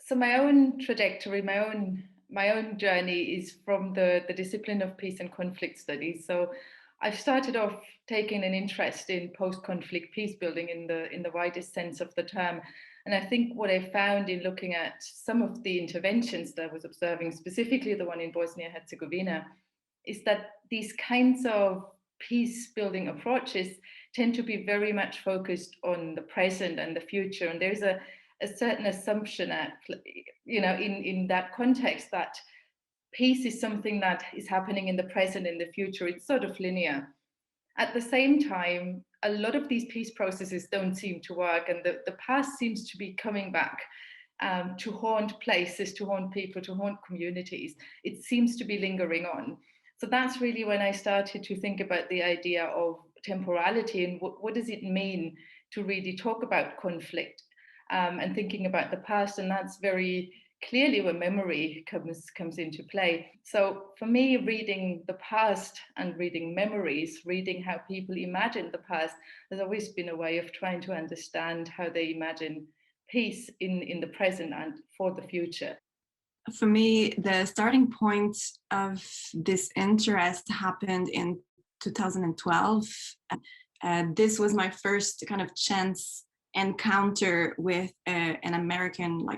So my own trajectory, my own journey is from the discipline of peace and conflict studies. So I've started off taking an interest in post-conflict peace building in the widest sense of the term. And I think what I found in looking at some of the interventions that I was observing, specifically the one in Bosnia-Herzegovina, is that these kinds of peace building approaches tend to be very much focused on the present and the future. And there's a certain assumption at, in that context, that peace is something that is happening in the present, in the future. It's sort of linear. At the same time, a lot of these peace processes don't seem to work, and the past seems to be coming back to haunt places, to haunt people, to haunt communities. It seems to be lingering on. So that's really when I started to think about the idea of temporality and what does it mean to really talk about conflict and thinking about the past. And that's very clearly where memory comes into play. So for me, reading the past and reading memories, reading how people imagine the past, has always been a way of trying to understand how they imagine peace in the present and for the future. For me, the starting point of this interest happened in 2012. This was my first kind of chance encounter with an American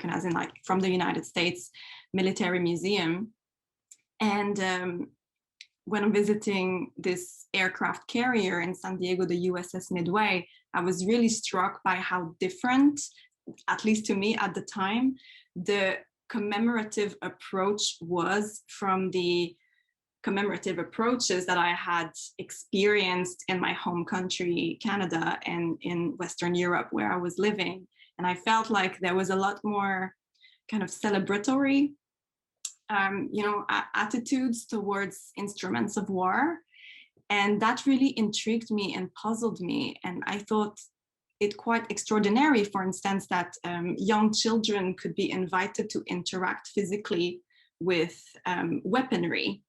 as in like from the United States military museum. And when I'm visiting this aircraft carrier in San Diego, the USS Midway, I was really struck by how different, at least to me at the time, the commemorative approach was from the commemorative approaches that I had experienced in my home country, Canada, and in Western Europe where I was living. And I felt like there was a lot more kind of celebratory, attitudes towards instruments of war. And that really intrigued me and puzzled me. And I thought it quite extraordinary, for instance, that young children could be invited to interact physically with weaponry.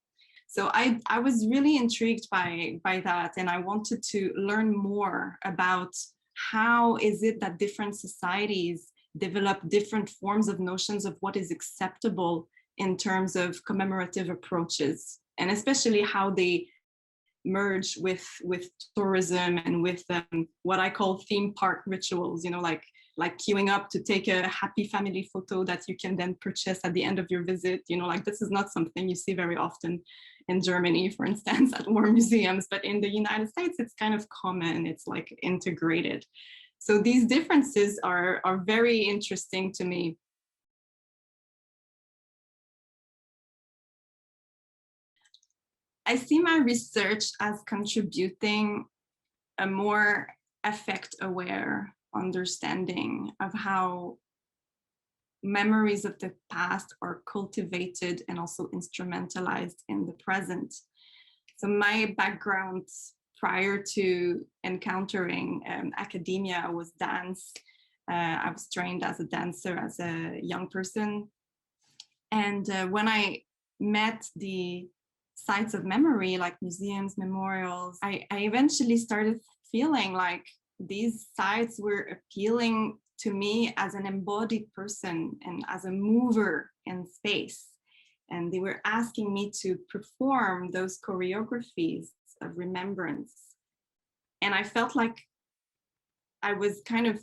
So I was really intrigued by that, and I wanted to learn more about how is it that different societies develop different forms of notions of what is acceptable in terms of commemorative approaches, and especially how they merge with tourism and with what I call theme park rituals, like queuing up to take a happy family photo that you can then purchase at the end of your visit. This is not something you see very often in Germany, for instance, at war museums, but in the United States, it's kind of common. It's like integrated. So these differences are very interesting to me. I see my research as contributing a more affect-aware understanding of how memories of the past are cultivated and also instrumentalized in the present. So my background prior to encountering academia was dance. I was trained as a dancer as a young person. And when I met the sites of memory, like museums, memorials, I eventually started feeling like these sites were appealing to me as an embodied person and as a mover in space. And they were asking me to perform those choreographies of remembrance. And I felt like I was kind of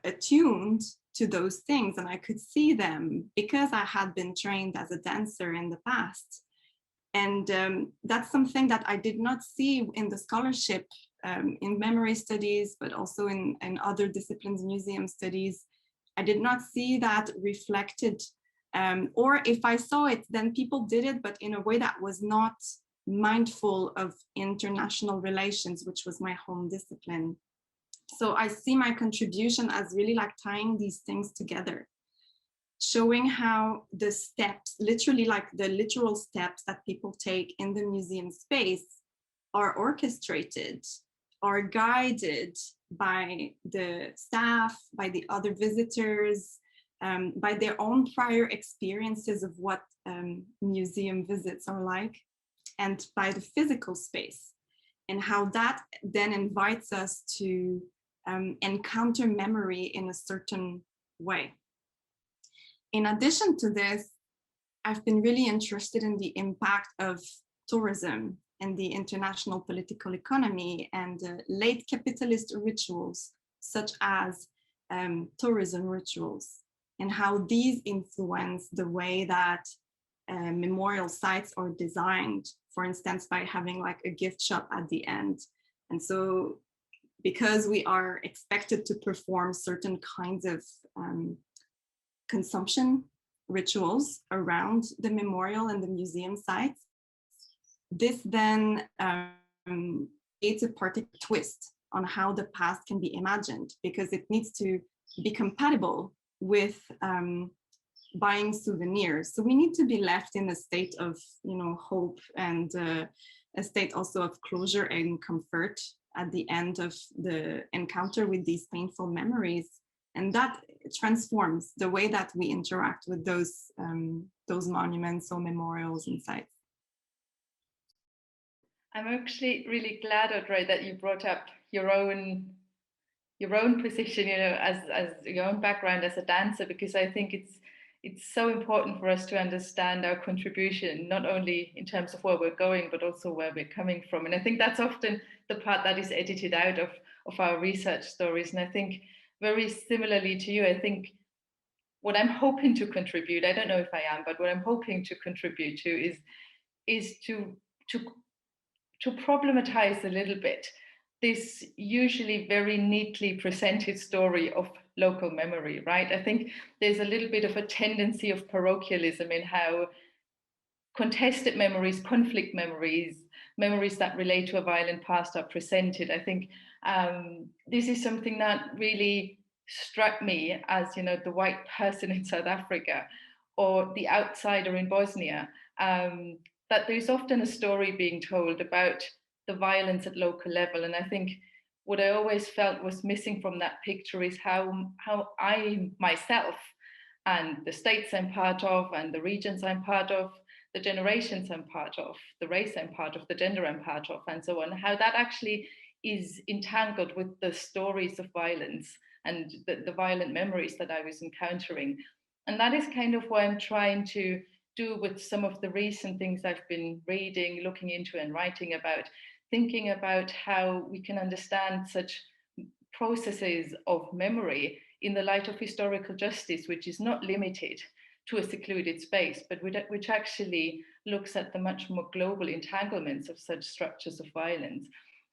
attuned to those things, and I could see them because I had been trained as a dancer in the past. And that's something that I did not see in the scholarship in memory studies, but also in other disciplines, museum studies. I did not see that reflected, or if I saw it, then people did it, but in a way that was not mindful of international relations, which was my home discipline. So I see my contribution as really like tying these things together, showing how the steps, literally like the literal steps that people take in the museum space are orchestrated, are guided by the staff, by the other visitors, by their own prior experiences of what museum visits are like, and by the physical space, and how that then invites us to encounter memory in a certain way. in addition to this, I've been really interested in the impact of tourism and the international political economy and late capitalist rituals, such as tourism rituals, and how these influence the way that memorial sites are designed, for instance, by having like a gift shop at the end. And so because we are expected to perform certain kinds of consumption rituals around the memorial and the museum sites, this then creates a particular twist on how the past can be imagined, because it needs to be compatible with buying souvenirs. So we need to be left in a state of, hope and a state also of closure and comfort at the end of the encounter with these painful memories. And that transforms the way that we interact with those monuments or memorials and sites. I'm actually really glad, Audrey, that you brought up your own position, as your own background as a dancer, because I think it's so important for us to understand our contribution, not only in terms of where we're going, but also where we're coming from. And I think that's often the part that is edited out of our research stories. And I think very similarly to you, I think what I'm hoping to contribute, I don't know if I am, but what I'm hoping to contribute to is to problematize a little bit this usually very neatly presented story of local memory, right? I think there's a little bit of a tendency of parochialism in how contested memories, conflict memories, memories that relate to a violent past are presented. I think this is something that really struck me as, the white person in South Africa or the outsider in Bosnia, that there's often a story being told about the violence at local level. And I think what I always felt was missing from that picture is how I myself and the states I'm part of and the regions I'm part of, the generations I'm part of, the race I'm part of, the gender I'm part of, and so on, how that actually is entangled with the stories of violence and the violent memories that I was encountering. And that is kind of what I'm trying to do with some of the recent things I've been reading, looking into and writing about, thinking about how we can understand such processes of memory in the light of historical justice, which is not limited to a secluded space, but which actually looks at the much more global entanglements of such structures of violence.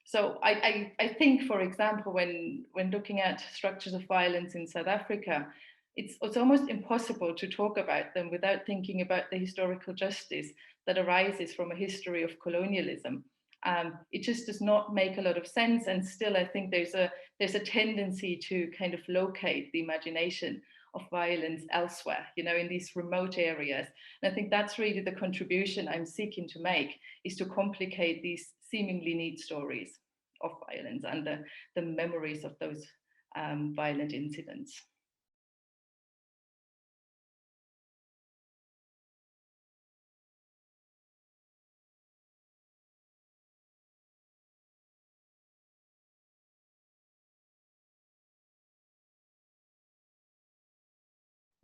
So I think, for example, when looking at structures of violence in South Africa, it's almost impossible to talk about them without thinking about the historical justice that arises from a history of colonialism. It just does not make a lot of sense, and still I think there's a tendency to kind of locate the imagination of violence elsewhere, in these remote areas. And I think that's really the contribution I'm seeking to make, is to complicate these seemingly neat stories of violence and the memories of those violent incidents.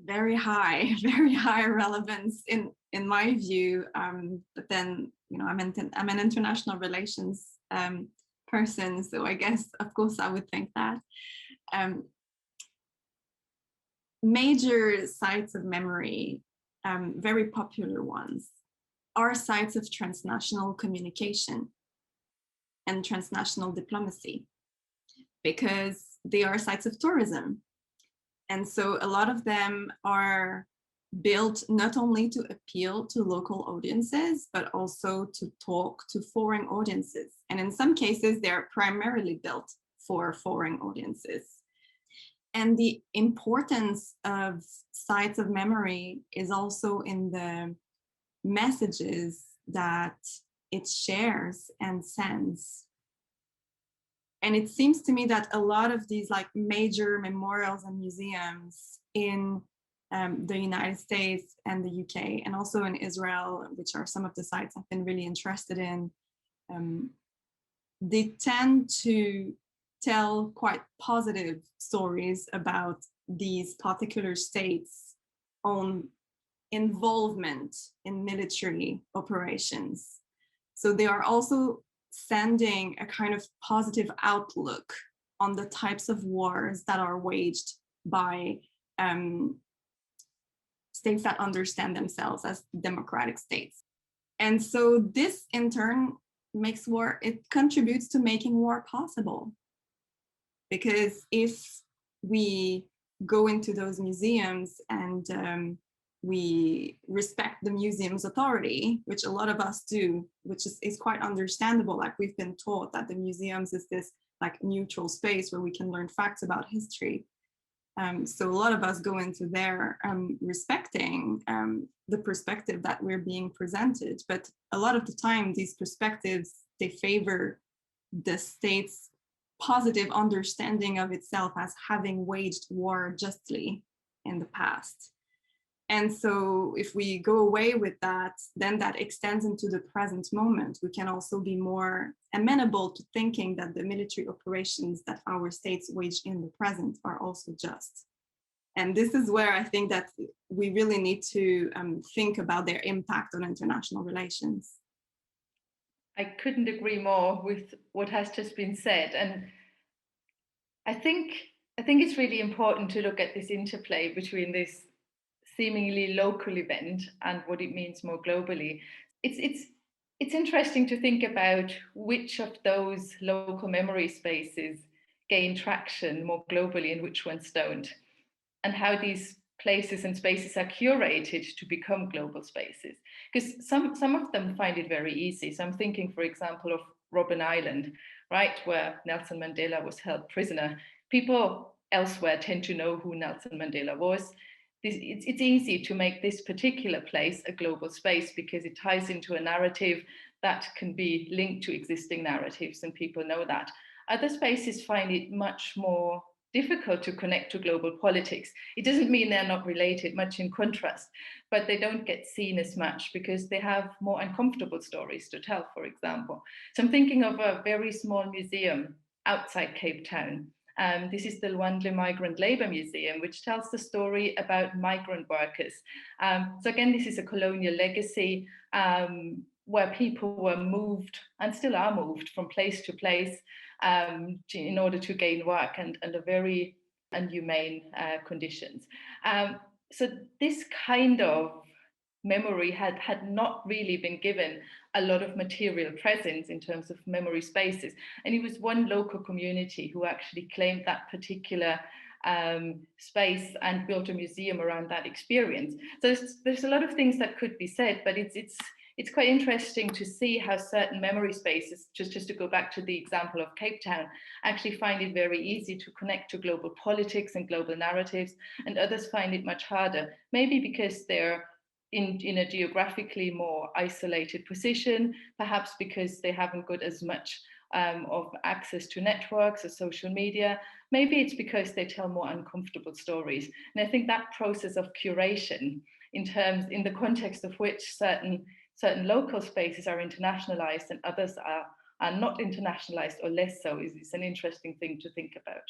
Very high relevance in my view. But then, I'm an international relations person, so I guess, of course, I would think that major sites of memory, very popular ones, are sites of transnational communication and transnational diplomacy, because they are sites of tourism. And so a lot of them are built not only to appeal to local audiences, but also to talk to foreign audiences. And in some cases, they're primarily built for foreign audiences. And the importance of sites of memory is also in the messages that it shares and sends. And it seems to me that a lot of these major memorials and museums in the United States and the UK, and also in Israel, which are some of the sites I've been really interested in, they tend to tell quite positive stories about these particular states own involvement in military operations. So they are also sending a kind of positive outlook on the types of wars that are waged by states that understand themselves as democratic states. And so this in turn makes war, it contributes to making war possible. Because if we go into those museums and we respect the museum's authority, which a lot of us do, which is quite understandable. Like we've been taught that the museums is this like neutral space where we can learn facts about history. So a lot of us go into there respecting the perspective that we're being presented. But a lot of the time, these perspectives, they favor the state's positive understanding of itself as having waged war justly in the past. And so if we go away with that, then that extends into the present moment. We can also be more amenable to thinking that the military operations that our states wage in the present are also just. And this is where I think that we really need to think about their impact on international relations. I couldn't agree more with what has just been said. And I think it's really important to look at this interplay between this seemingly local event and what it means more globally. It's interesting to think about which of those local memory spaces gain traction more globally and which ones don't, and how these places and spaces are curated to become global spaces. Because some of them find it very easy. So I'm thinking, for example, of Robben Island, right, where Nelson Mandela was held prisoner. People elsewhere tend to know who Nelson Mandela was. It's easy to make this particular place a global space because it ties into a narrative that can be linked to existing narratives, and people know that. Other spaces find it much more difficult to connect to global politics. It doesn't mean they're not related, much in contrast, but they don't get seen as much because they have more uncomfortable stories to tell, for example. So I'm thinking of a very small museum outside Cape Town. This is the Luandle Migrant Labour Museum, which tells the story about migrant workers. So again, this is a colonial legacy where people were moved and still are moved from place to place in order to gain work and under very inhumane conditions. So this kind of memory had not really been given a lot of material presence in terms of memory spaces. And it was one local community who actually claimed that particular space and built a museum around that experience. So there's a lot of things that could be said, but it's quite interesting to see how certain memory spaces, just to go back to the example of Cape Town, actually find it very easy to connect to global politics and global narratives, and others find it much harder, maybe because they're in a geographically more isolated position, perhaps because they haven't got as much of access to networks or social media. Maybe it's because they tell more uncomfortable stories. And I think that process of curation in the context of which certain local spaces are internationalized and others are not internationalized or less so is an interesting thing to think about.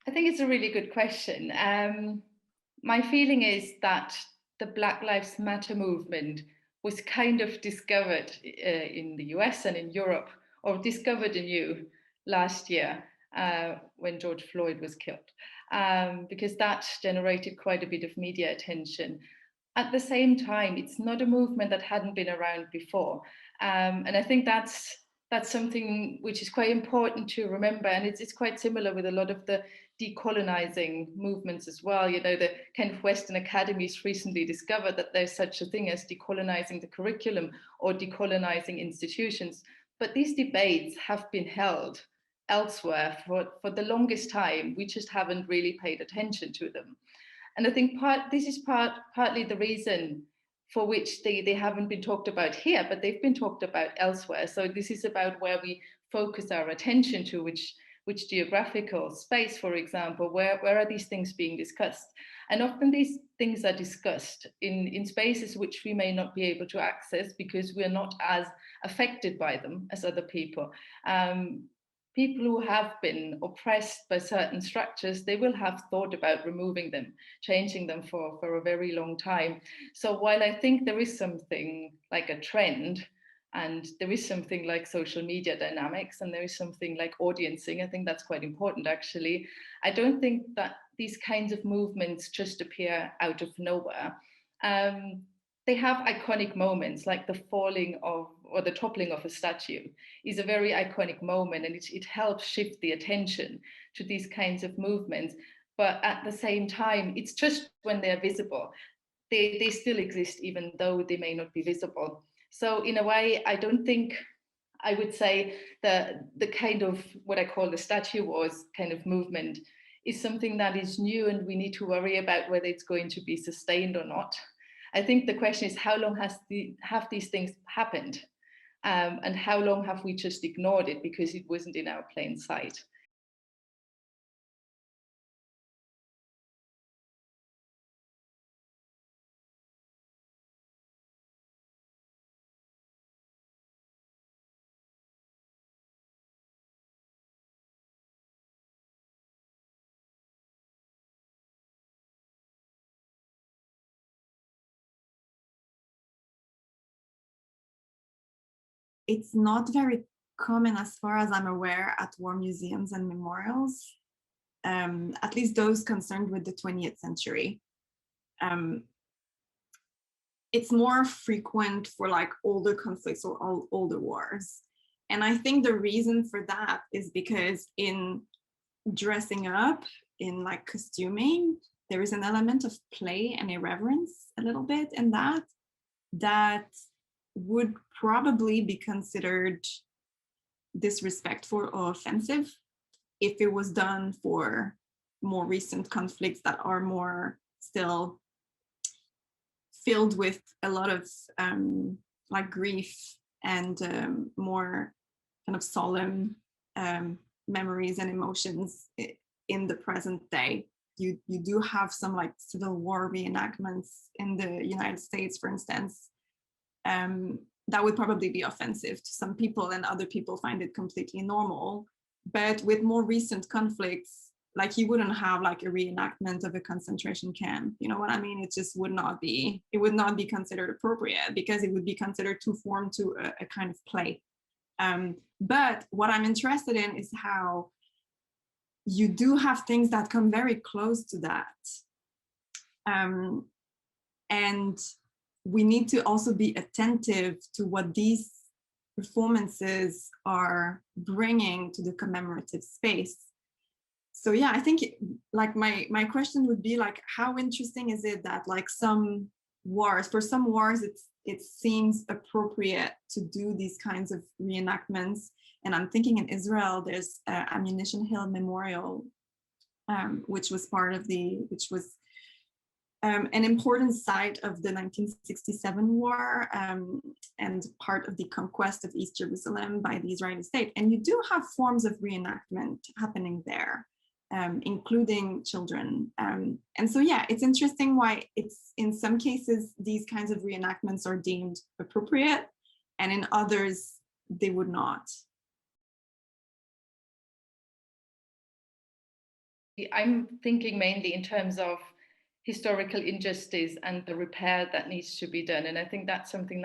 I think it's a really good question. My feeling is that the Black Lives Matter movement was kind of discovered in the US and in Europe, or discovered anew last year when George Floyd was killed, because that generated quite a bit of media attention. At the same time, it's not a movement that hadn't been around before. And I think that's something which is quite important to remember. And it's quite similar with a lot of the decolonizing movements as well. You know, the kind of Western academies recently discovered that there's such a thing as decolonizing the curriculum or decolonizing institutions. But these debates have been held elsewhere for the longest time. We just haven't really paid attention to them. And I think this is partly the reason for which they haven't been talked about here, but they've been talked about elsewhere. So this is about where we focus our attention to, which which geographical space, for example, where are these things being discussed? And often these things are discussed in spaces which we may not be able to access because we're not as affected by them as other people. People who have been oppressed by certain structures, they will have thought about removing them, changing them for a very long time. So while I think there is something like a trend, and there is something like social media dynamics, and there is something like audiencing, I think that's quite important actually. I don't think that these kinds of movements just appear out of nowhere. They have iconic moments, like the falling of or the toppling of a statue is a very iconic moment, and it helps shift the attention to these kinds of movements. But at the same time, it's just when they're visible, they still exist, even though they may not be visible. So in a way, I don't think I would say the kind of what I call the statue wars kind of movement is something that is new, and we need to worry about whether it's going to be sustained or not. I think the question is, how long have these things happened? And how long have we just ignored it because it wasn't in our plain sight? It's not very common, as far as I'm aware, at war museums and memorials, at least those concerned with the 20th century. It's more frequent for like older conflicts or older wars. And I think the reason for that is because in dressing up, in like costuming, there is an element of play and irreverence a little bit in that would probably be considered disrespectful or offensive if it was done for more recent conflicts that are more still filled with a lot of like grief and more kind of solemn memories and emotions in the present day. You do have some like Civil War reenactments in the United States, for instance, that would probably be offensive to some people, and other people find it completely normal. But with more recent conflicts, like you wouldn't have like a reenactment of a concentration camp. You know what I mean? It just would not be considered appropriate because it would be considered too foreign to a kind of play. But what I'm interested in is how you do have things that come very close to that. And we need to also be attentive to what these performances are bringing to the commemorative space. So yeah, I think like my question would be like, how interesting is it that like some wars, it seems appropriate to do these kinds of reenactments. And I'm thinking in Israel, there's Ammunition Hill Memorial, which was an important site of the 1967 war and part of the conquest of East Jerusalem by the Israeli state. And you do have forms of reenactment happening there, including children. And so, yeah, it's interesting why it's in some cases, these kinds of reenactments are deemed appropriate, and in others, they would not. I'm thinking mainly in terms of historical injustice and the repair that needs to be done. And I think that's something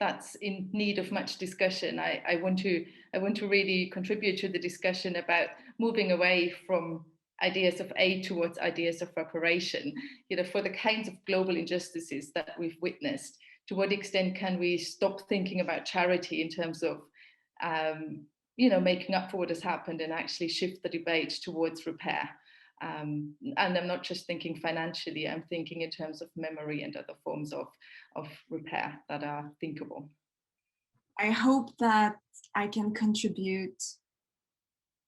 that's in need of much discussion. I want to really contribute to the discussion about moving away from ideas of aid towards ideas of reparation. You know, for the kinds of global injustices that we've witnessed, to what extent can we stop thinking about charity in terms of making up for what has happened, and actually shift the debate towards repair? And I'm not just thinking financially, I'm thinking in terms of memory and other forms of repair that are thinkable. I hope that I can contribute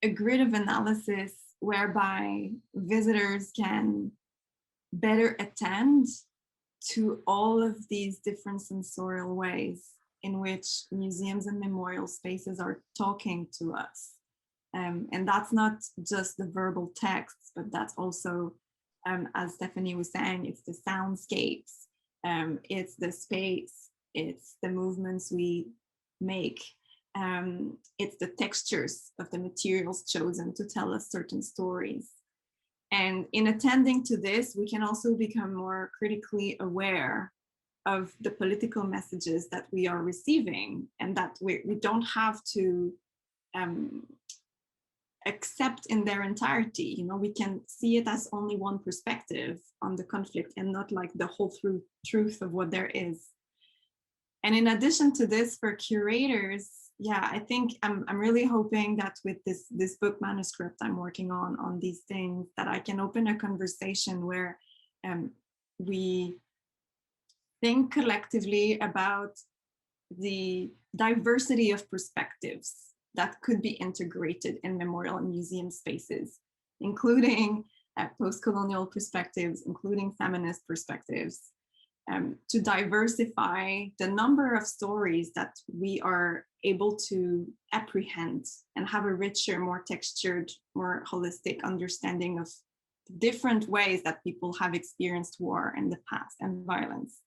a grid of analysis whereby visitors can better attend to all of these different sensorial ways in which museums and memorial spaces are talking to us. And that's not just the verbal texts, but that's also, as Stefanie was saying, it's the soundscapes, it's the space, it's the movements we make, it's the textures of the materials chosen to tell us certain stories. And in attending to this, we can also become more critically aware of the political messages that we are receiving, and that we don't have to accept in their entirety. You know, we can see it as only one perspective on the conflict and not like the whole truth of what there is. And in addition to this, for curators, yeah, I think I'm really hoping that with this book manuscript I'm working on these things, that I can open a conversation where we think collectively about the diversity of perspectives that could be integrated in memorial and museum spaces, including post-colonial perspectives, including feminist perspectives, to diversify the number of stories that we are able to apprehend and have a richer, more textured, more holistic understanding of different ways that people have experienced war in the past and violence.